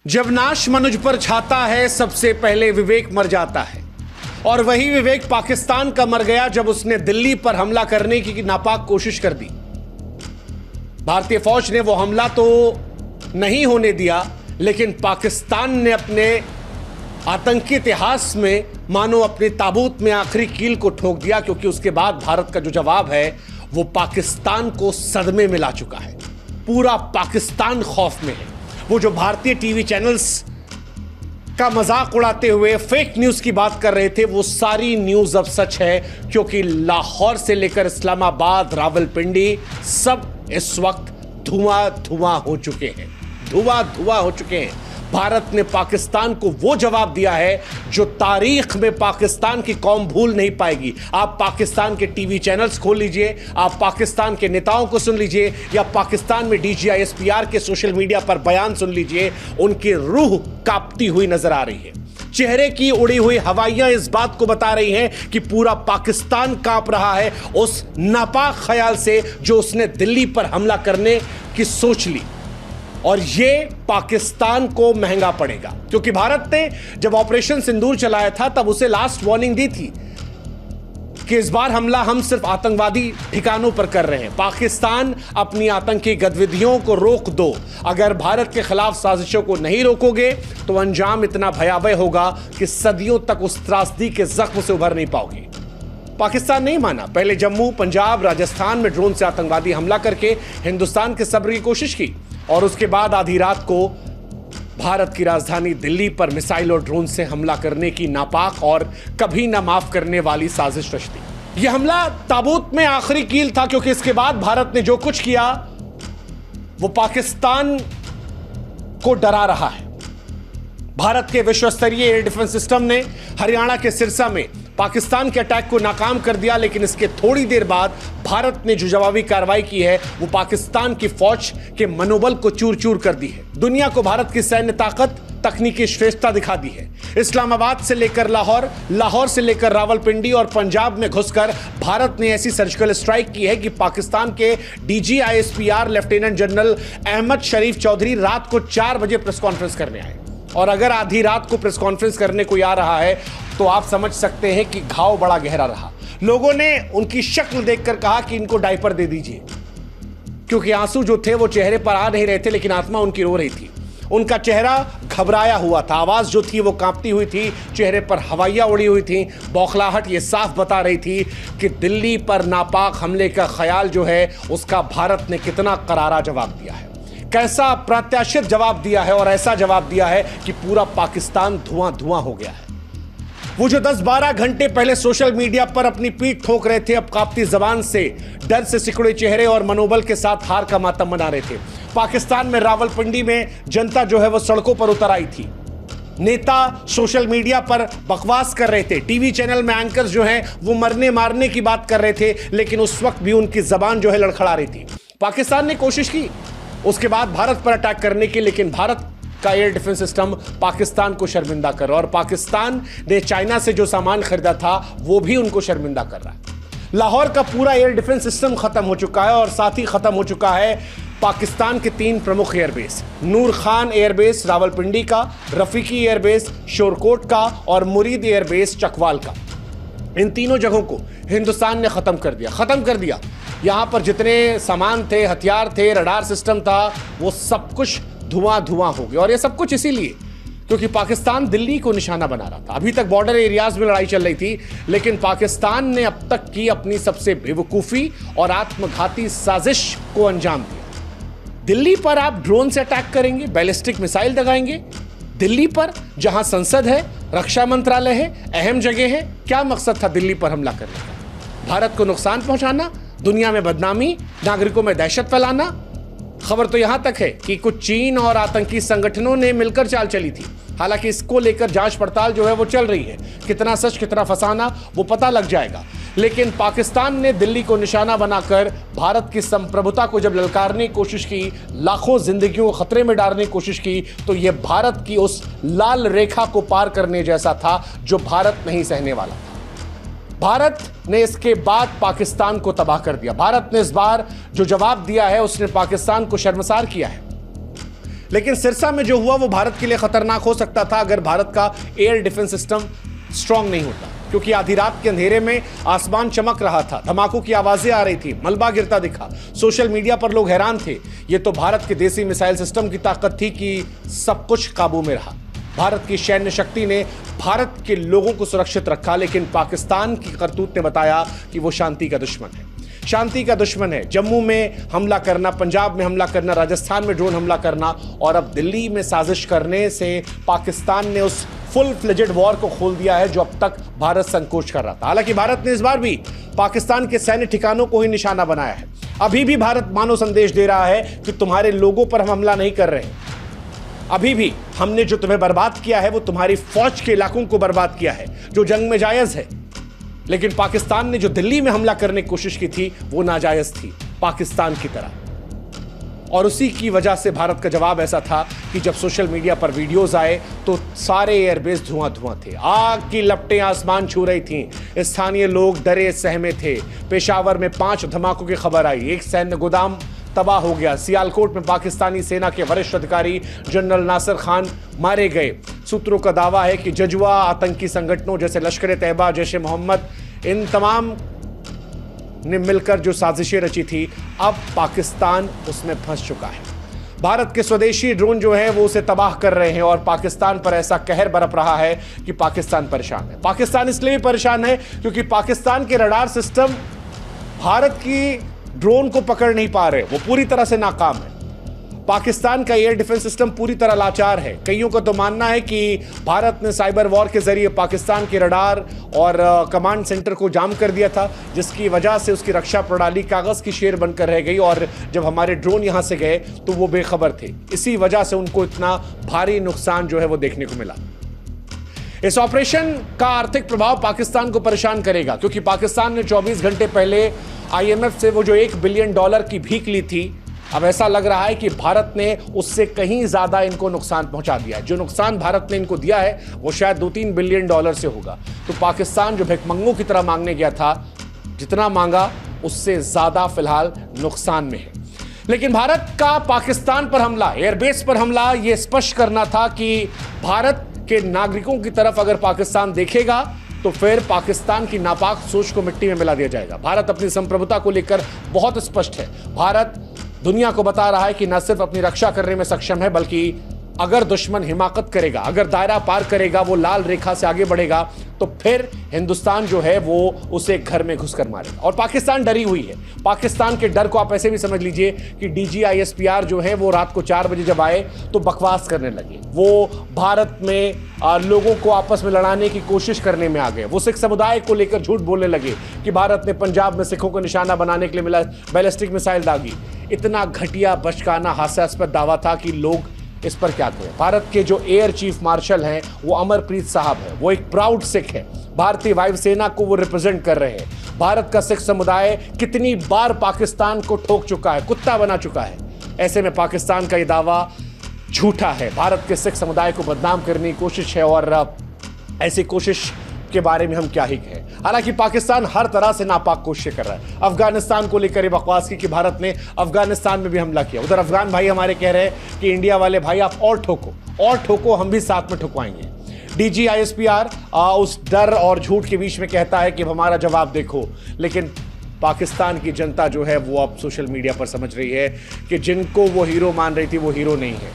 जब नाश मनुज पर छाता है सबसे पहले विवेक मर जाता है। और वही विवेक पाकिस्तान का मर गया जब उसने दिल्ली पर हमला करने की नापाक कोशिश कर दी। भारतीय फौज ने वो हमला तो नहीं होने दिया, लेकिन पाकिस्तान ने अपने आतंकी इतिहास में मानो अपने ताबूत में आखिरी कील को ठोक दिया, क्योंकि उसके बाद भारत का जो जवाब है वो पाकिस्तान को सदमे में ला चुका है। पूरा पाकिस्तान खौफ में है। वो जो भारतीय टीवी चैनल्स का मजाक उड़ाते हुए फेक न्यूज की बात कर रहे थे, वो सारी न्यूज अब सच है, क्योंकि लाहौर से लेकर इस्लामाबाद, रावलपिंडी सब इस वक्त धुआं धुआं हो चुके हैं, धुआं धुआं हो चुके हैं। भारत ने पाकिस्तान को वो जवाब दिया है जो तारीख में पाकिस्तान की कौम भूल नहीं पाएगी। आप पाकिस्तान के टीवी चैनल्स खोल लीजिए, आप पाकिस्तान के नेताओं को सुन लीजिए, या पाकिस्तान में DGISPR के सोशल मीडिया पर बयान सुन लीजिए, उनकी रूह कांपती हुई नजर आ रही है। चेहरे की उड़ी हुई हवाइयां इस बात को बता रही हैं कि पूरा पाकिस्तान कांप रहा है उस नापाक ख्याल से जो उसने दिल्ली पर हमला करने की सोच ली। और ये पाकिस्तान को महंगा पड़ेगा, क्योंकि भारत ने जब ऑपरेशन सिंदूर चलाया था तब उसे लास्ट वार्निंग दी थी कि इस बार हमला हम सिर्फ आतंकवादी ठिकानों पर कर रहे हैं। पाकिस्तान अपनी आतंकी गतिविधियों को रोक दो। अगर भारत के खिलाफ साजिशों को नहीं रोकोगे तो अंजाम इतना भयावह होगा कि सदियों तक उस त्रासदी के जख्म से उभर नहीं पाओगे। पाकिस्तान नहीं माना। पहले जम्मू, पंजाब, राजस्थान में ड्रोन से आतंकवादी हमला करके हिंदुस्तान के सब्र की कोशिश की, और उसके बाद आधी रात को भारत की राजधानी दिल्ली पर मिसाइल और ड्रोन से हमला करने की नापाक और कभी ना माफ करने वाली साजिश रच दी। यह हमला ताबूत में आखिरी कील था, क्योंकि इसके बाद भारत ने जो कुछ किया वो पाकिस्तान को डरा रहा है। भारत के विश्वस्तरीय एयर डिफेंस सिस्टम ने हरियाणा के सिरसा में पाकिस्तान के अटैक को नाकाम कर दिया, लेकिन इसके थोड़ी देर बाद भारत ने जो जवाबी कार्रवाई की है वो पाकिस्तान की फौज के मनोबल को चूर चूर कर दी है। दुनिया को भारत की सैन्य ताकत, तकनीकी श्रेष्ठता दिखा दी है। इस्लामाबाद से लेकर लाहौर, लाहौर से लेकर रावलपिंडी और पंजाब में घुसकर भारत ने ऐसी सर्जिकल स्ट्राइक की है कि पाकिस्तान के DGISPR लेफ्टिनेंट जनरल अहमद शरीफ चौधरी रात को 4 बजे प्रेस कॉन्फ्रेंस करने आए। और अगर आधी रात को प्रेस कॉन्फ्रेंस करने कोई आ रहा है तो आप समझ सकते हैं कि घाव बड़ा गहरा रहा। लोगों ने उनकी शक्ल देखकर कहा कि इनको डायपर दे दीजिए, क्योंकि आंसू जो थे वो चेहरे पर आ नहीं रहे थे, लेकिन आत्मा उनकी रो रही थी। उनका चेहरा घबराया हुआ था, आवाज जो थी वो कांपती हुई थी, चेहरे पर हवाइयां उड़ी हुई थी। बौखलाहट ये साफ बता रही थी कि दिल्ली पर नापाक हमले का ख्याल जो है उसका भारत ने कितना करारा जवाब दिया है, कैसा अप्रत्याशित जवाब दिया है, और ऐसा जवाब दिया है कि पूरा पाकिस्तान धुआं धुआं हो गया है। वो जो 10-12 घंटे पहले सोशल मीडिया पर अपनी पीठ ठोक रहे थे, अब कांपती जबान से, डर से सिकुड़े चेहरे और मनोबल के साथ हार का मातम मना रहे थे। पाकिस्तान में रावलपिंडी में जनता जो है वो सड़कों पर उतर आई थी। नेता सोशल मीडिया पर बकवास कर रहे थे, टीवी चैनल में एंकर्स जो हैं वो मरने मारने की बात कर रहे थे, लेकिन उस वक्त भी उनकी जबान जो है लड़खड़ा रही थी। पाकिस्तान ने कोशिश की उसके बाद भारत पर अटैक करने की, लेकिन भारत का एयर डिफेंस सिस्टम पाकिस्तान को शर्मिंदा कर रहा है, और पाकिस्तान ने चाइना से जो सामान खरीदा था वो भी उनको शर्मिंदा कर रहा है। लाहौर का पूरा एयर डिफेंस सिस्टम खत्म हो चुका है, और साथ ही खत्म हो चुका है पाकिस्तान के 3 प्रमुख एयरबेस, नूर खान एयरबेस रावलपिंडी का, रफीकी एयरबेस शोरकोट का, और मुरीद एयरबेस चकवाल का। इन तीनों जगहों को हिंदुस्तान ने खत्म कर दिया। यहां पर जितने सामान थे, हथियार थे, रडार सिस्टम था, वो सब कुछ धुआं धुआं हो गया। और ये सब कुछ इसीलिए क्योंकि पाकिस्तान दिल्ली को निशाना बना रहा था। अभी तक बॉर्डर एरियाज में लड़ाई चल रही थी, लेकिन पाकिस्तान ने अब तक की अपनी सबसे बेवकूफ़ी और आत्मघाती साजिश को अंजाम दिया। दिल्ली पर आप ड्रोन से अटैक करेंगे, बैलिस्टिक मिसाइल दगाएंगे, दिल्ली पर जहां संसद है, रक्षा मंत्रालय है, अहम जगह है। क्या मकसद था दिल्ली पर हमला करने का? भारत को नुकसान पहुंचाना, दुनिया में बदनामी, नागरिकों में दहशत फैलाना। खबर तो यहां तक है कि कुछ चीन और आतंकी संगठनों ने मिलकर चाल चली थी। हालांकि इसको लेकर जांच पड़ताल जो है वो चल रही है, कितना सच कितना फसाना वो पता लग जाएगा। लेकिन पाकिस्तान ने दिल्ली को निशाना बनाकर भारत की संप्रभुता को जब ललकारने की कोशिश की, लाखों जिंदगियों को खतरे में डालने की कोशिश की, तो यह भारत की उस लाल रेखा को पार करने जैसा था जो भारत नहीं सहने वाला था। भारत ने इसके बाद पाकिस्तान को तबाह कर दिया। भारत ने इस बार जो जवाब दिया है उसने पाकिस्तान को शर्मसार किया है। लेकिन सिरसा में जो हुआ वो भारत के लिए खतरनाक हो सकता था अगर भारत का एयर डिफेंस सिस्टम स्ट्रांग नहीं होता, क्योंकि आधी रात के अंधेरे में आसमान चमक रहा था, धमाकों की आवाजें आ रही थी, मलबा गिरता दिखा। सोशल मीडिया पर लोग हैरान थे। यह तो भारत के देसी मिसाइल सिस्टम की ताकत थी कि सब कुछ काबू में रहा। भारत की सैन्य शक्ति ने भारत के लोगों को सुरक्षित रखा, लेकिन पाकिस्तान की करतूत ने बताया कि वो शांति का दुश्मन है। शांति का दुश्मन है। जम्मू में हमला करना, पंजाब में हमला करना, राजस्थान में ड्रोन हमला करना और अब दिल्ली में साजिश करने से पाकिस्तान ने उस फुल फ्लेजेड वॉर को खोल दिया है जो अब तक भारत संकोच कर रहा था। हालांकि भारत ने इस बार भी पाकिस्तान के सैन्य ठिकानों को ही निशाना बनाया है। अभी भी भारत मानो संदेश दे रहा है कि तुम्हारे लोगों पर हम हमला नहीं कर रहे। अभी भी हमने जो तुम्हें बर्बाद किया है वो तुम्हारी फौज के इलाकों को बर्बाद किया है जो जंग में जायज है। लेकिन पाकिस्तान ने जो दिल्ली में हमला करने की कोशिश की थी वो नाजायज थी, पाकिस्तान की तरह। और उसी की वजह से भारत का जवाब ऐसा था कि जब सोशल मीडिया पर वीडियोस आए तो सारे एयरबेस धुआं धुआं थे, आग की लपटें आसमान छू रही थीं। स्थानीय लोग डरे सहमे थे। पेशावर में 5 धमाकों की खबर आई, एक सैन्य गोदाम तबाह हो गया। सियालकोट में पाकिस्तानी सेना के वरिष्ठ अधिकारी जनरल नासिर खान मारे गए। सूत्रों का दावा है कि जजुआ आतंकी संगठनों जैसे लश्कर-ए-तैयबा, जैश-ए मोहम्मद, इन तमाम ने मिलकर जो साजिशें रची थी, अब पाकिस्तान उसमें फंस चुका है। भारत के स्वदेशी ड्रोन जो है वो उसे तबाह कर रहे हैं और पाकिस्तान पर ऐसा कहर बरप रहा है कि पाकिस्तान परेशान है। पाकिस्तान इसलिए भी परेशान है क्योंकि पाकिस्तान के रडार सिस्टम भारत की ड्रोन को पकड़ नहीं पा रहे, वो पूरी तरह से नाकाम है। पाकिस्तान का एयर डिफेंस सिस्टम पूरी तरह लाचार है। कईयों का तो मानना है कि भारत ने साइबर वॉर के जरिए पाकिस्तान के रडार और कमांड सेंटर को जाम कर दिया था, जिसकी वजह से उसकी रक्षा प्रणाली कागज की शेर बनकर रह गई और जब हमारे ड्रोन यहां से गए तो वो बेखबर थे। इसी वजह से उनको इतना भारी नुकसान जो है वो देखने को मिला। इस ऑपरेशन का आर्थिक प्रभाव पाकिस्तान को परेशान करेगा, क्योंकि पाकिस्तान ने 24 घंटे पहले IMF से वो जो $1 बिलियन की भीख ली थी, अब ऐसा लग रहा है कि भारत ने उससे कहीं ज्यादा इनको नुकसान पहुंचा दिया है। जो नुकसान भारत ने इनको दिया है वो शायद $2-3 बिलियन से होगा। तो पाकिस्तान जो भिखमंगों की तरह मांगने गया था, जितना मांगा उससे ज्यादा फिलहाल नुकसान में है। लेकिन भारत का पाकिस्तान पर हमला, एयरबेस पर हमला, यह स्पष्ट करना था कि भारत के नागरिकों की तरफ अगर पाकिस्तान देखेगा तो फिर पाकिस्तान की नापाक सोच को मिट्टी में मिला दिया जाएगा। भारत अपनी संप्रभुता को लेकर बहुत स्पष्ट है। भारत दुनिया को बता रहा है कि न सिर्फ अपनी रक्षा करने में सक्षम है, बल्कि अगर दुश्मन हिमाकत करेगा, अगर दायरा पार करेगा, वो लाल रेखा से आगे बढ़ेगा, तो फिर हिंदुस्तान जो है वो उसे घर में घुसकर मारेगा। और पाकिस्तान डरी हुई है। पाकिस्तान के डर को आप ऐसे भी समझ लीजिए कि DGISPR जो है वो रात को 4 बजे जब आए तो बकवास करने लगे। वो भारत में लोगों को आपस में लड़ाने की कोशिश करने में आ गए। वो सिख समुदाय को लेकर झूठ बोलने लगे कि भारत ने पंजाब में सिखों को निशाना बनाने के लिए बैलिस्टिक मिसाइल दागी। इतना घटिया, बचकाना, हास्यास्पद दावा था कि लोग इस पर क्या करें। भारत के जो एयर चीफ मार्शल हैं वो अमरप्रीत साहब है। वो एक प्राउड सिख है। भारतीय वायुसेना को वो रिप्रेजेंट कर रहे हैं। भारत का सिख समुदाय कितनी बार पाकिस्तान को ठोक चुका है, कुत्ता बना चुका है। ऐसे में पाकिस्तान का ये दावा झूठा है। भारत के सिख समुदाय को बदनाम करने की कोशिश है और ऐसी कोशिश के बारे में हम क्या ही कहें। हालांकि पाकिस्तान हर तरह से नापाक कोशिश कर रहा है। अफगानिस्तान को लेकर बकवास की कि भारत ने अफगानिस्तान में भी हमला किया। उधर अफगान भाई हमारे कह रहे हैं कि इंडिया वाले भाई आप और ठोको, हम भी साथ में ठुकवाएंगे। DGISPR उस डर और झूठ के बीच में कहता है कि हमारा जवाब देखो, लेकिन पाकिस्तान की जनता जो है वो अब सोशल मीडिया पर समझ रही है कि जिनको वो हीरो मान रही थी वो हीरो नहीं है,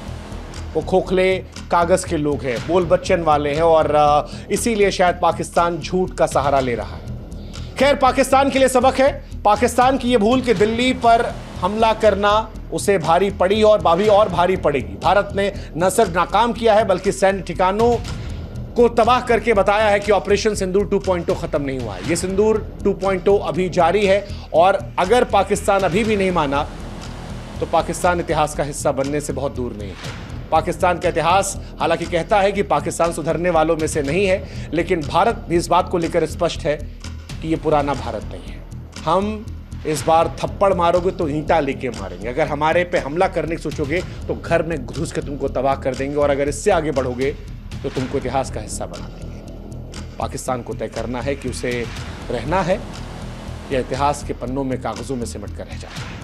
वो खोखले कागज के लोग हैं, बोल बच्चन वाले हैं और इसीलिए शायद पाकिस्तान झूठ का सहारा ले रहा है। खैर, पाकिस्तान के लिए सबक है। पाकिस्तान की ये भूल कि दिल्ली पर हमला करना उसे भारी पड़ी और भारी पड़ेगी। भारत ने न सिर्फ नाकाम किया है बल्कि सैन्य ठिकानों को तबाह करके बताया है कि ऑपरेशन सिंदूर 2.0 खत्म नहीं हुआ है। ये सिंदूर 2.0 अभी जारी है और अगर पाकिस्तान अभी भी नहीं माना तो पाकिस्तान इतिहास का हिस्सा बनने से बहुत दूर नहीं है। पाकिस्तान का इतिहास हालांकि कहता है कि पाकिस्तान सुधरने वालों में से नहीं है, लेकिन भारत भी इस बात को लेकर स्पष्ट है कि ये पुराना भारत नहीं है। हम इस बार थप्पड़ मारोगे तो ईंटा लेके मारेंगे। अगर हमारे पे हमला करने की सोचोगे तो घर में घुस के तुमको तबाह कर देंगे और अगर इससे आगे बढ़ोगे तो तुमको इतिहास का हिस्सा बना देंगे। पाकिस्तान को तय करना है कि उसे रहना है या इतिहास के पन्नों में, कागजों में सिमट कर रह जाना है।